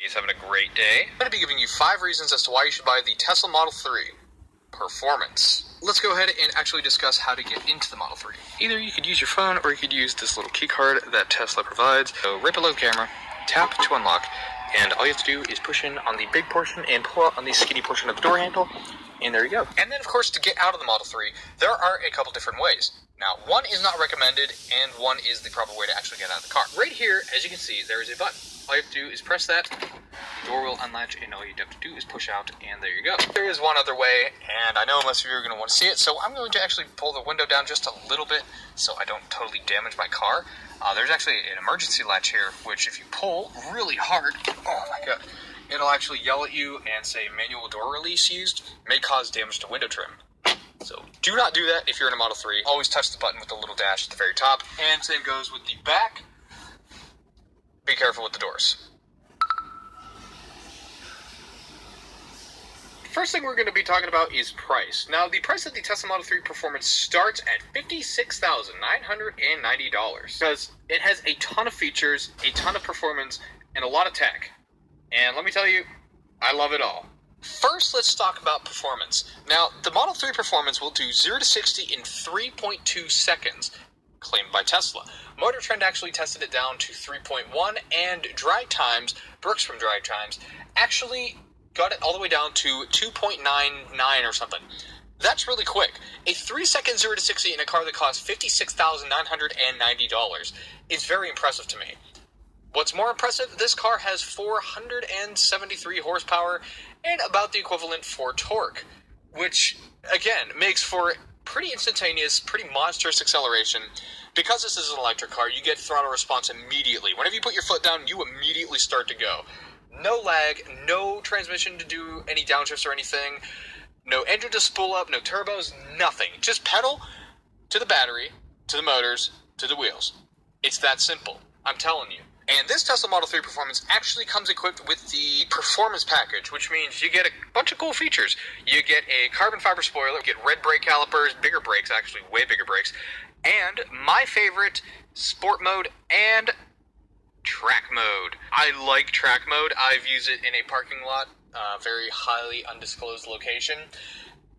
He's having a great day. I'm going to be giving you 5 reasons as to why you should buy the Tesla Model 3 Performance. Let's go ahead and actually discuss how to get into the Model 3. Either you could use your phone or you could use this little key card that Tesla provides. So right below the camera, tap to unlock, and all you have to do is push in on the big portion and pull out on the skinny portion of the door handle, and there you go. And then of course, to get out of the Model 3, there are a couple different ways. Now, one is not recommended, and one is the proper way to actually get out of the car. Right here, as you can see, there is a button. All you have to do is press that, the door will unlatch, and all you have to do is push out, and there you go. There is one other way, and I know most of you are going to want to see it, so I'm going to actually pull the window down just a little bit so I don't totally damage my car. There's actually an emergency latch here, which if you pull really hard, oh my god, it'll actually yell at you and say manual door release used, may cause damage to window trim. So do not do that if you're in a Model 3. Always touch the button with the little dash at the very top. And same goes with the back. Be careful with the doors. First thing we're going to be talking about is price. Now, the price of the Tesla Model 3 Performance starts at $56,990 because it has a ton of features, a ton of performance, and a lot of tech. And let me tell you, I love it all. First, let's talk about performance. Now, the Model 3 Performance will do 0 to 60 in 3.2 seconds, claimed by Tesla. Motor Trend actually tested it down to 3.1, and Drive Times, Brooks from Drive Times, actually got it all the way down to 2.99 or something. That's really quick. A 3-second 0 to 60 in a car that costs $56,990 is very impressive to me. What's more impressive, this car has 473 horsepower and about the equivalent for torque, which, again, makes for pretty instantaneous, pretty monstrous acceleration. Because this is an electric car, you get throttle response immediately. Whenever you put your foot down, you immediately start to go. No lag, no transmission to do any downshifts or anything, no engine to spool up, no turbos, nothing. Just pedal to the battery, to the motors, to the wheels. It's that simple, I'm telling you. And this Tesla Model 3 Performance actually comes equipped with the Performance Package, which means you get a bunch of cool features. You get a carbon fiber spoiler, you get red brake calipers, bigger brakes, actually way bigger brakes, and my favorite, Sport Mode and Track Mode. I like Track Mode. I've used it in a parking lot, very highly undisclosed location.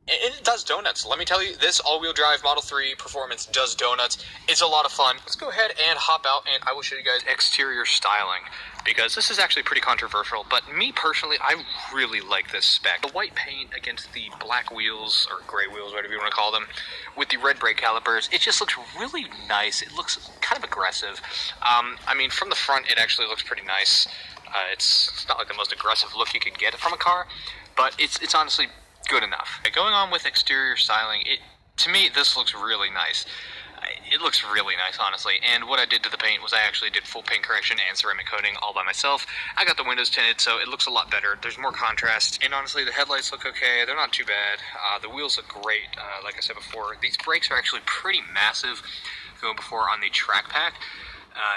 And it does donuts. Let me tell you, this all-wheel drive Model 3 Performance does donuts. It's a lot of fun. Let's go ahead and hop out, and I will show you guys exterior styling, because this is actually pretty controversial, but me personally, I really like this spec. The white paint against the black wheels, or gray wheels, whatever you want to call them, with the red brake calipers, it just looks really nice. It looks kind of aggressive. I mean, from the front, it actually looks pretty nice. It's not like the most aggressive look you could get from a car, but it's honestly good enough. Going on with exterior styling, to me, this looks really nice. It looks really nice, honestly, and what I did to the paint was I actually did full paint correction and ceramic coating all by myself. I got the windows tinted, so it looks a lot better. There's more contrast, and honestly, the headlights look okay. They're not too bad. The wheels look great, like I said before. These brakes are actually pretty massive, going before on the track pack.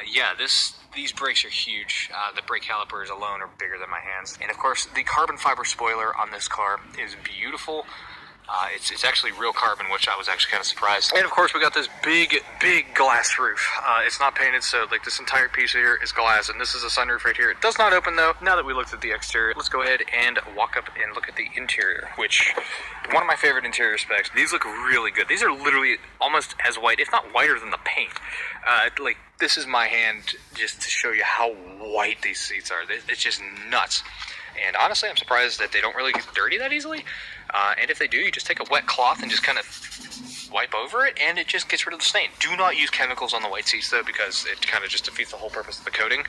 Yeah, these brakes are huge. The brake calipers alone are bigger than my hands. And of course, the carbon fiber spoiler on this car is beautiful. It's actually real carbon, which I was actually kind of surprised. And of course, we got this big glass roof. It's not painted, so like this entire piece here is glass, and this is a sunroof right here. It does not open though. Now that we looked at the exterior, let's go ahead and walk up and look at the interior, which one of my favorite interior specs. These look really good. These are literally almost as white, if not whiter than the paint. Like this is my hand just to show you how white these seats are. It's just nuts. And honestly, I'm surprised that they don't really get dirty that easily. And if they do, you just take a wet cloth and just kind of wipe over it, and it just gets rid of the stain. Do not use chemicals on the white seats, though, because it kind of just defeats the whole purpose of the coating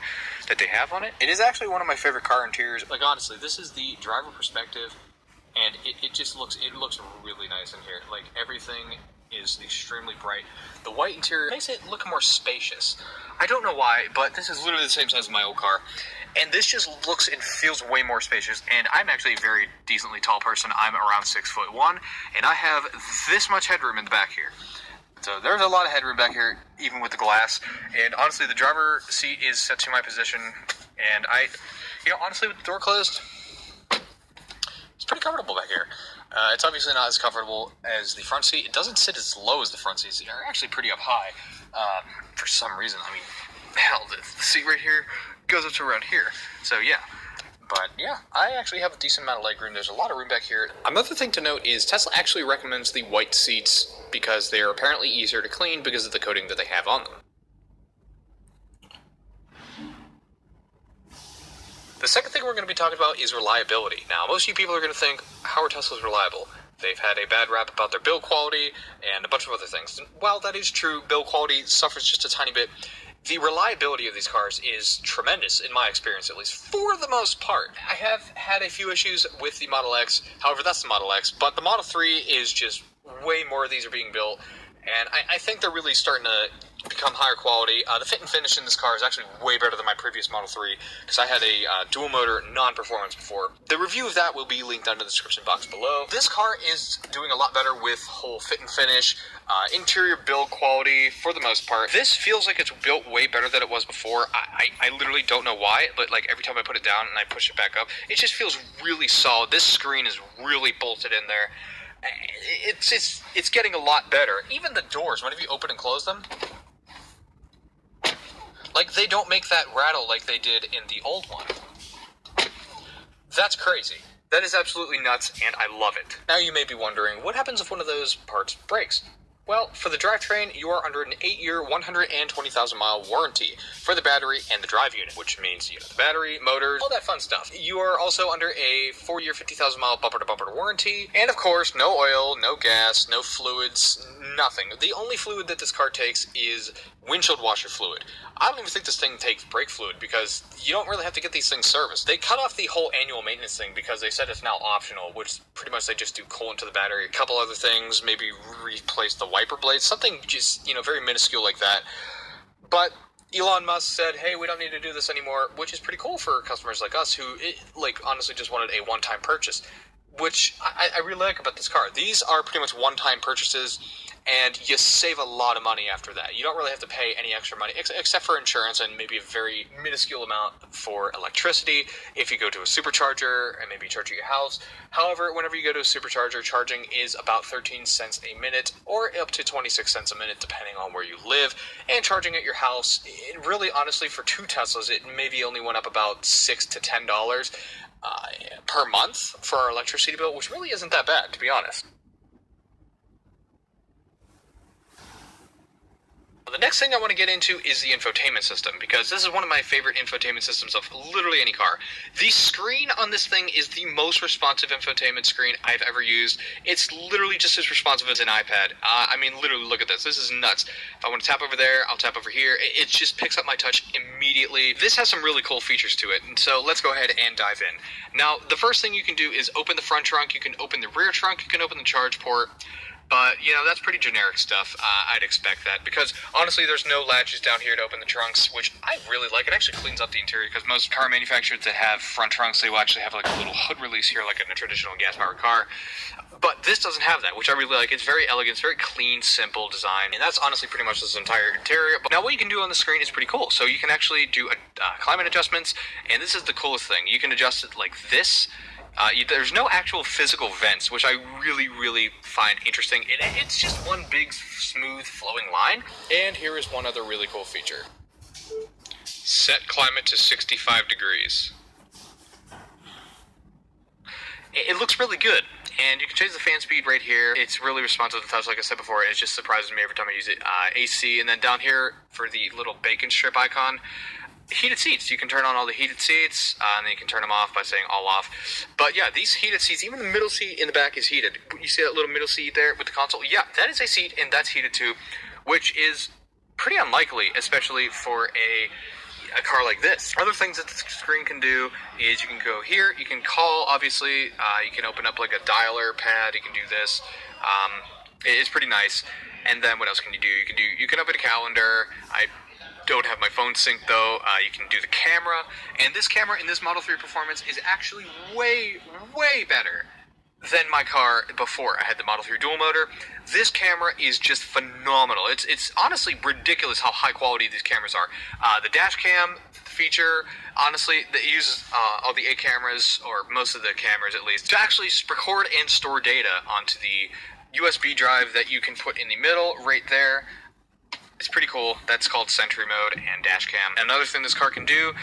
that they have on it. It is actually one of my favorite car interiors. Like, honestly, this is the driver perspective, and it just looks really nice in here. Like, everything is extremely bright. The white interior makes it look more spacious. I don't know why, but this is literally the same size as my old car. And this just looks and feels way more spacious. And I'm actually a very decently tall person. I'm around 6'1", and I have this much headroom in the back here. So there's a lot of headroom back here, even with the glass. And honestly, the driver seat is set to my position. And honestly, with the door closed, it's pretty comfortable back here. It's obviously not as comfortable as the front seat. It doesn't sit as low as the front seats. They're actually pretty up high for some reason. I mean, hell, the seat right here goes up to around here. So yeah, But yeah, I actually have a decent amount of legroom. There's a lot of room back here. Another thing to note is Tesla actually recommends the white seats because they are apparently easier to clean because of the coating that they have on them. The second thing we're going to be talking about is reliability. Now, most of you people are going to think, how are Teslas reliable? They've had a bad rap about their build quality and a bunch of other things. And while that is true, build quality suffers just a tiny bit. The reliability of these cars is tremendous, in my experience at least, for the most part. I have had a few issues with the Model X, however, that's the Model X, but the Model 3 is just way more of these are being built, and I think they're really starting to become higher quality. The fit and finish in this car is actually way better than my previous Model 3, because I had a dual motor non-performance before. The review of that will be linked down in the description box below. This car is doing a lot better with whole fit and finish, interior build quality for the most part. This feels like it's built way better than it was before. I literally don't know why, but like every time I put it down and I push it back up, it just feels really solid. This screen is really bolted in there. It's getting a lot better. Even the doors, whenever you open and close them, like, they don't make that rattle like they did in the old one. That's crazy. That is absolutely nuts, and I love it. Now you may be wondering, what happens if one of those parts breaks? Well, for the drivetrain, you are under an 8-year, 120,000-mile warranty for the battery and the drive unit, which means, you know, the battery, motors, all that fun stuff. You are also under a 4-year, 50,000-mile bumper-to-bumper warranty, and of course, no oil, no gas, no fluids, nothing. The only fluid that this car takes is windshield washer fluid. I don't even think this thing takes brake fluid because you don't really have to get these things serviced. They cut off the whole annual maintenance thing because they said it's now optional, which pretty much they just do coolant to the battery, a couple other things, maybe replace the wiper blades, something just, you know, very minuscule like that. But Elon Musk said, hey, we don't need to do this anymore, which is pretty cool for customers like us who, honestly just wanted a one-time purchase, which I really like about this car. These are pretty much one-time purchases, and you save a lot of money after that. You don't really have to pay any extra money, except for insurance and maybe a very minuscule amount for electricity if you go to a supercharger and maybe charge at your house. However, whenever you go to a supercharger, charging is about 13 cents a minute or up to 26 cents a minute depending on where you live. And charging at your house, it really, honestly, for 2 Teslas, it maybe only went up about $6 to $10 per month for our electricity bill, which really isn't that bad, to be honest. The next thing I want to get into is the infotainment system, because this is one of my favorite infotainment systems of literally any car. The screen on this thing is the most responsive infotainment screen I've ever used. It's literally just as responsive as an iPad. I mean, literally, look at this. This is nuts. If I want to tap over there, I'll tap over here. It just picks up my touch immediately. This has some really cool features to it, and so let's go ahead and dive in. Now, the first thing you can do is open the front trunk. You can open the rear trunk. You can open the charge port. But, you know, that's pretty generic stuff. I'd expect that, because, honestly, there's no latches down here to open the trunks, which I really like. It actually cleans up the interior, because most car manufacturers that have front trunks, they will actually have, like, a little hood release here, like in a traditional gas-powered car. But this doesn't have that, which I really like. It's very elegant, it's very clean, simple design, and that's honestly pretty much this entire interior. But now what you can do on the screen is pretty cool. So you can actually do climate adjustments, and this is the coolest thing. You can adjust it like this. There's no actual physical vents, which I really, really find interesting. It's just one big, smooth, flowing line. And here is one other really cool feature. Set climate to 65 degrees. It looks really good. And you can change the fan speed right here. It's really responsive to the touch, like I said before. It just surprises me every time I use it. AC, and then down here for the little bacon strip icon, heated seats. You can turn on all the heated seats, and then you can turn them off by saying all off. But yeah, these heated seats, even the middle seat in the back is heated. You see that little middle seat there with the console? Yeah, that is a seat, and that's heated too, which is pretty unlikely, especially for a car like this. Other things that the screen can do is you can go here, you can call, obviously, you can open up like a dialer pad, you can do this. It's pretty nice. And then what else can you do? You can open a calendar. I don't have my phone synced though. You can do the camera, and this camera in this Model 3 Performance is actually way, way better than my car before I had the Model 3 dual motor. This camera is just phenomenal. It's honestly ridiculous how high quality these cameras are. The dash cam feature, honestly, that uses all the 8 cameras, or most of the cameras at least, to actually record and store data onto the USB drive that you can put in the middle right there. It's pretty cool. That's called Sentry Mode and Dash Cam. Another thing this car can do,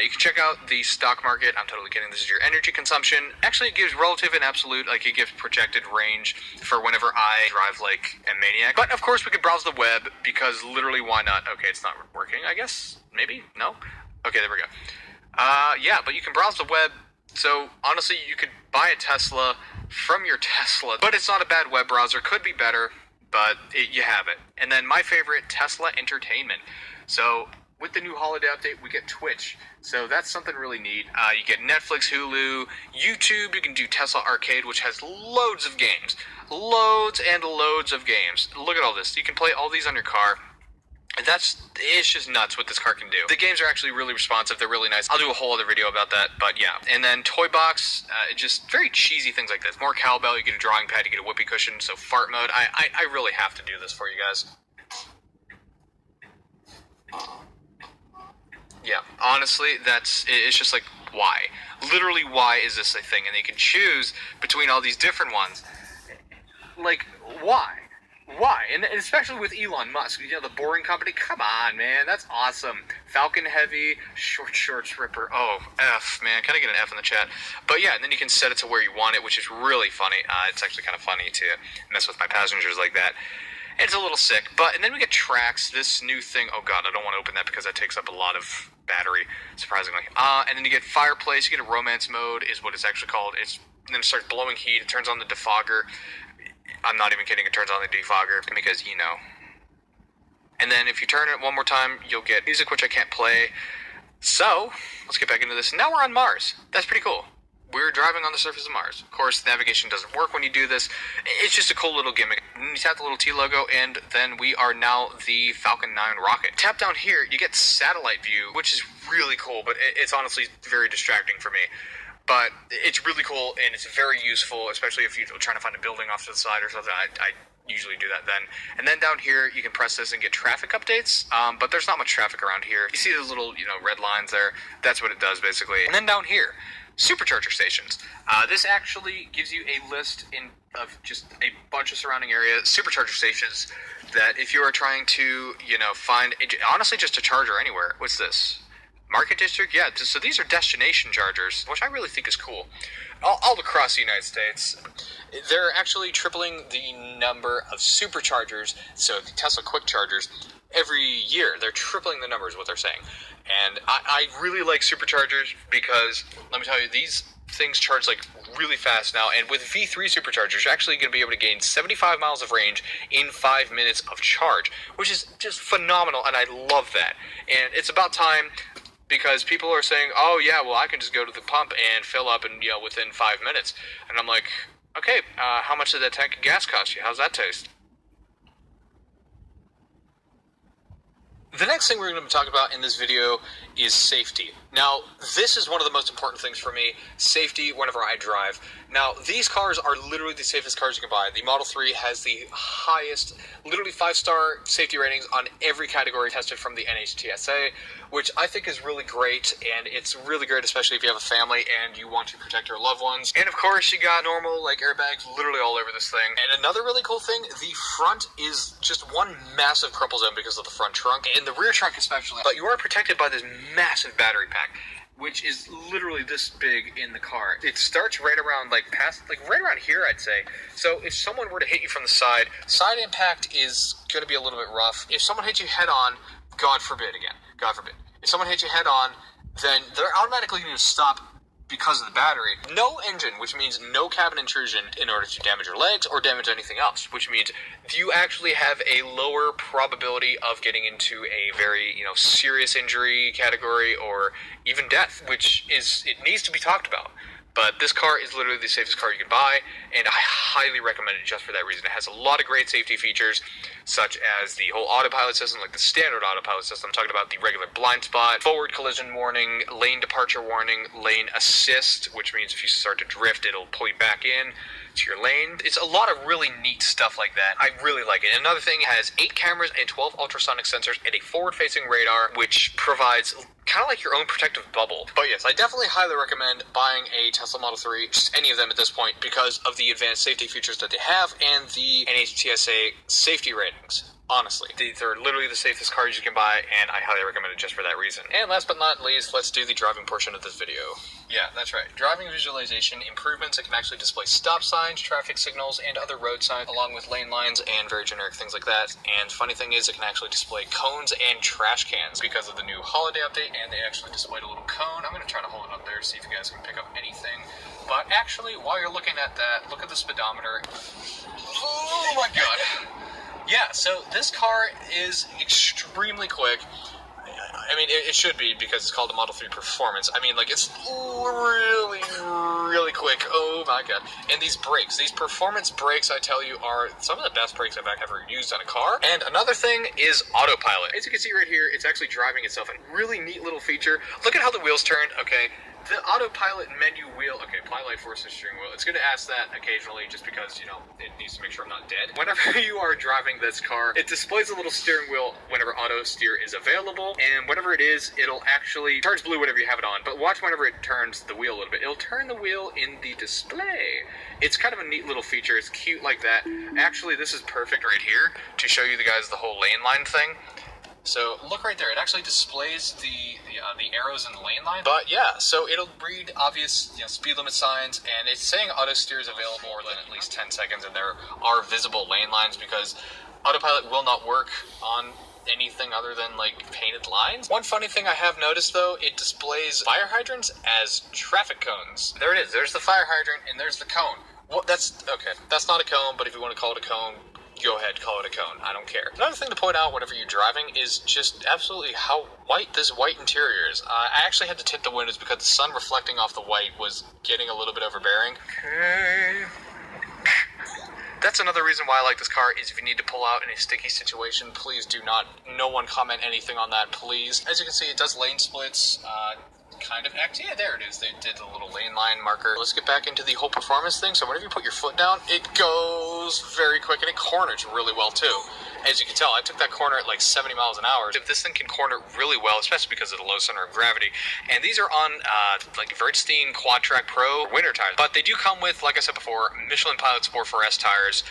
you can check out the stock market. I'm totally kidding. This is your energy consumption. Actually, it gives relative and absolute, like it gives projected range for whenever I drive like a maniac. But of course, we could browse the web because literally, why not? Okay, it's not working, I guess. Maybe? No? Okay, there we go. Yeah, but you can browse the web. So honestly, you could buy a Tesla from your Tesla, but it's not a bad web browser. Could be better, but you have it. And then my favorite, Tesla Entertainment. So with the new holiday update, we get Twitch. So that's something really neat. You get Netflix, Hulu, YouTube. You can do Tesla Arcade, which has loads of games. Loads and loads of games. Look at all this. You can play all these on your car. It's just nuts what this car can do. The games are actually really responsive. They're really nice. I'll do a whole other video about that, but yeah. And then Toy Box, just very cheesy things like this. More cowbell, you get a drawing pad, you get a whoopee cushion, so fart mode. I really have to do this for you guys. Yeah, honestly, it's just like, why? Literally, why is this a thing? And you can choose between all these different ones. Like, why? Why? And especially with Elon Musk, you know, the Boring Company. Come on, man, that's awesome. Falcon Heavy, Short Shorts Ripper. Oh, F, man, can I get an F in the chat? But yeah, and then you can set it to where you want it, which is really funny. It's actually kind of funny to mess with my passengers like that. It's a little sick, and then we get Tracks, this new thing. Oh god, I don't want to open that because that takes up a lot of battery, surprisingly. And then you get Fireplace, you get a romance mode, is what it's actually called. And then it starts blowing heat, it turns on the defogger. I'm not even kidding, it turns on the defogger, because, you know. And then if you turn it one more time, you'll get music, which I can't play. So, let's get back into this. Now we're on Mars. That's pretty cool. We're driving on the surface of Mars. Of course, navigation doesn't work when you do this. It's just a cool little gimmick. You tap the little T logo, and then we are now the Falcon 9 rocket. Tap down here, you get satellite view, which is really cool, but it's honestly very distracting for me. But it's really cool, and it's very useful, especially if you're trying to find a building off to the side or something. I usually do that then. And then down here, you can press this and get traffic updates, but there's not much traffic around here. You see those little, red lines there? That's what it does, basically. And then down here, supercharger stations. This actually gives you a list of just a bunch of surrounding areas, supercharger stations, that if you are trying to, find, honestly, just a charger anywhere. What's this? Market District? Yeah, so these are destination chargers, which I really think is cool. All across the United States. They're actually tripling the number of superchargers, so the Tesla Quick Chargers, every year. They're tripling the numbers, what they're saying. And I really like superchargers because, let me tell you, these things charge like really fast now. And with V3 superchargers, you're actually going to be able to gain 75 miles of range in 5 minutes of charge, which is just phenomenal, and I love that. And it's about time, because people are saying, oh yeah, well I can just go to the pump and fill up and within 5 minutes. And I'm like, okay, how much did that tank of gas cost you? How's that taste? The next thing we're going to be talking about in this video is safety. Now, this is one of the most important things for me, safety whenever I drive. Now, these cars are literally the safest cars you can buy. The Model 3 has the highest, literally 5-star safety ratings on every category tested from the NHTSA, which I think is really great, and it's really great, especially if you have a family and you want to protect your loved ones. And of course, you got normal, airbags literally all over this thing. And another really cool thing, the front is just one massive crumple zone because of the front trunk, and the rear trunk especially. But you are protected by this massive battery pack, which is literally this big in the car. It starts right around, right around here, I'd say. So if someone were to hit you from the side impact is going to be a little bit rough. If someone hits you head on, God forbid, if someone hits you head on, then they're automatically going to stop because of the battery. No engine, which means no cabin intrusion in order to damage your legs or damage anything else, which means you actually have a lower probability of getting into a very, serious injury category or even death, it needs to be talked about. But this car is literally the safest car you can buy, and I highly recommend it just for that reason. It has a lot of great safety features, such as the whole autopilot system, like the standard autopilot system. I'm talking about the regular blind spot, forward collision warning, lane departure warning, lane assist, which means if you start to drift, it'll pull you back in to your lane. It's a lot of really neat stuff like that. I really like it. Another thing, it has 8 cameras and 12 ultrasonic sensors and a forward-facing radar, which provides kind of like your own protective bubble. But yes, I definitely highly recommend buying a Tesla Model 3, just any of them at this point, because of the advanced safety features that they have and the NHTSA safety ratings. Honestly, these are literally the safest cars you can buy, and I highly recommend it just for that reason. And last but not least, let's do the driving portion of this video. Yeah, that's right. Driving visualization improvements. It can actually display stop signs, traffic signals, and other road signs, along with lane lines and very generic things like that. And funny thing is, it can actually display cones and trash cans because of the new holiday update, and they actually displayed a little cone. I'm going to try to hold it up there, see if you guys can pick up anything. But actually, while you're looking at that, look at the speedometer. Oh my god. Yeah, so this car is extremely quick. I mean, it should be because it's called a Model 3 Performance. I mean, like, it's really, really quick. Oh my god. And these brakes, these performance brakes, I tell you, are some of the best brakes I've ever used on a car. And another thing is autopilot. As you can see right here, it's actually driving itself. A really neat little feature. Look at how the wheels turn, okay? The autopilot menu wheel, okay, apply light force to steering wheel. It's going to ask that occasionally just because, you know, it needs to make sure I'm not dead. Whenever you are driving this car, it displays a little steering wheel whenever auto steer is available, and whatever it is, it'll actually turns blue whenever you have it on. But watch whenever it turns the wheel a little bit. It'll turn the wheel in the display. It's kind of a neat little feature. It's cute like that. Actually, this is perfect right here to show you guys the whole lane line thing. So look right there. It actually displays the arrows in the lane line. But yeah, so it'll read obvious speed limit signs, and it's saying auto steer is available more than at least 10 seconds, and there are visible lane lines because autopilot will not work on anything other than like painted lines. One funny thing I have noticed though, it displays fire hydrants as traffic cones. There it is. There's the fire hydrant, and there's the cone. Well, that's okay. That's not a cone, but if you want to call it a cone, go ahead, call it a cone. I don't care. Another thing to point out whenever you're driving is just absolutely how white this white interior is. I actually had to tint the windows because the sun reflecting off the white was getting a little bit overbearing. Okay. That's another reason why I like this car, is if you need to pull out in a sticky situation, please do not, no one comment anything on that, please. As you can see, it does lane splits, kind of act. Yeah, there it is. They did the little lane line marker. Let's get back into the whole performance thing. So whenever you put your foot down, it goes very quick, and it corners really well too. As you can tell, I took that corner at like 70 miles an hour. If this thing can corner really well, especially because of the low center of gravity. And these are on like Vierstein Quad Track Pro winter tires, but they do come with, like I said before, Michelin Pilot Sport 4S tires.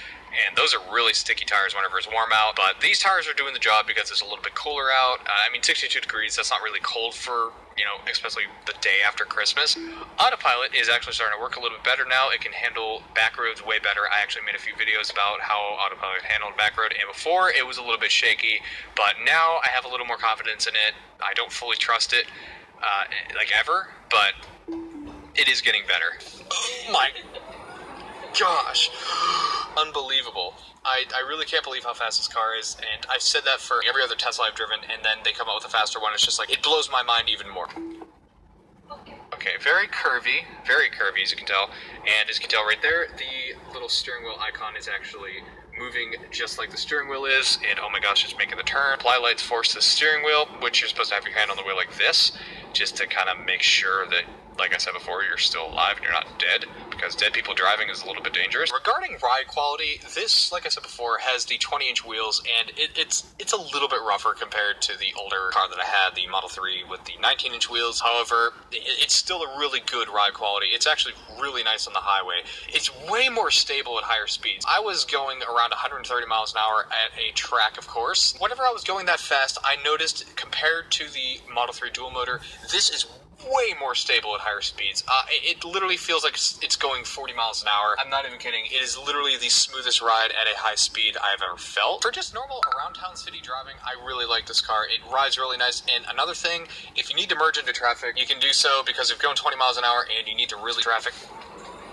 And those are really sticky tires whenever it's warm out. But these tires are doing the job because it's a little bit cooler out. I mean, 62 degrees, that's not really cold for, especially the day after Christmas. Autopilot is actually starting to work a little bit better now. It can handle back roads way better. I actually made a few videos about how Autopilot handled back road. And before, it was a little bit shaky. But now I have a little more confidence in it. I don't fully trust it, like ever. But it is getting better. Oh my gosh. Unbelievable. I really can't believe how fast this car is, and I've said that for every other Tesla I've driven, and then they come out with a faster one. It's just like, it blows my mind even more. Okay, very curvy as you can tell, and as you can tell right there, the little steering wheel icon is actually moving just like the steering wheel is, and oh my gosh, it's making the turn. Apply lights force the steering wheel, which you're supposed to have your hand on the wheel like this, just to kind of make sure that, like I said before, you're still alive and you're not dead, because dead people driving is a little bit dangerous. Regarding ride quality, this, like I said before, has the 20-inch wheels, and it's a little bit rougher compared to the older car that I had, the Model 3 with the 19-inch wheels. However, it's still a really good ride quality. It's actually really nice on the highway. It's way more stable at higher speeds. I was going around 130 miles an hour at a track, of course. Whenever I was going that fast, I noticed, compared to the Model 3 dual motor, this is way more stable at higher speeds. It literally feels like it's going 40 miles an hour. I'm not even kidding. It is literally the smoothest ride at a high speed I've ever felt. For just normal around town city driving, I really like this car. It rides really nice. And another thing, if you need to merge into traffic, you can do so, because if you're going 20 miles an hour and you need to really traffic,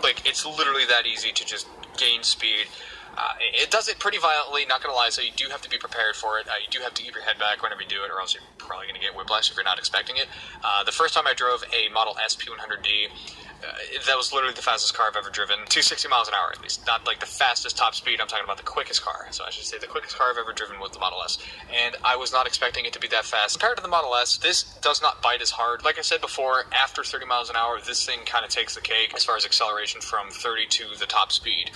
like, it's literally that easy to just gain speed. It does it pretty violently, not gonna lie, so you do have to be prepared for it. You do have to keep your head back whenever you do it, or else you're probably gonna get whiplash if you're not expecting it. The first time I drove a Model S P100D, that was literally the fastest car I've ever driven. 260 miles an hour at least. Not like the fastest top speed, I'm talking about the quickest car. So I should say the quickest car I've ever driven was the Model S. And I was not expecting it to be that fast. Compared to the Model S, this does not bite as hard. Like I said before, after 30 miles an hour, this thing kind of takes the cake as far as acceleration from 30 to the top speed.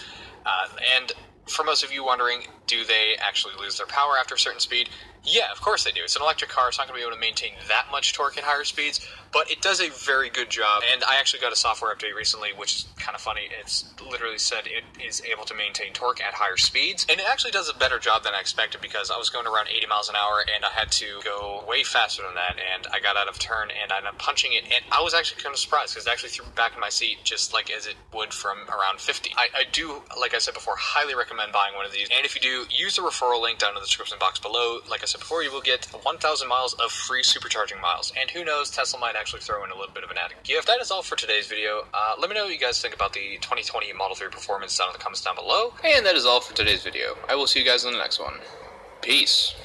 And for most of you wondering, do they actually lose their power after a certain speed? Yeah, of course they do. It's an electric car. It's not going to be able to maintain that much torque at higher speeds, but it does a very good job. And I actually got a software update recently, which is kind of funny. It's literally said it is able to maintain torque at higher speeds, and it actually does a better job than I expected, because I was going around 80 miles an hour and I had to go way faster than that, and I got out of turn and I ended up punching it, and I was actually kind of surprised because it actually threw me back in my seat just like as it would from around 50. I do, like I said before, highly recommend buying one of these, and if you do, use the referral link down in the description box below. Like I said before, you will get 1,000 miles of free supercharging miles, and who knows, Tesla might actually throw in a little bit of an added gift. That is all for today's video. Let me know what you guys think about the 2020 Model 3 performance down in the comments down below, and that is all for today's video. I will see you guys in the next one. Peace.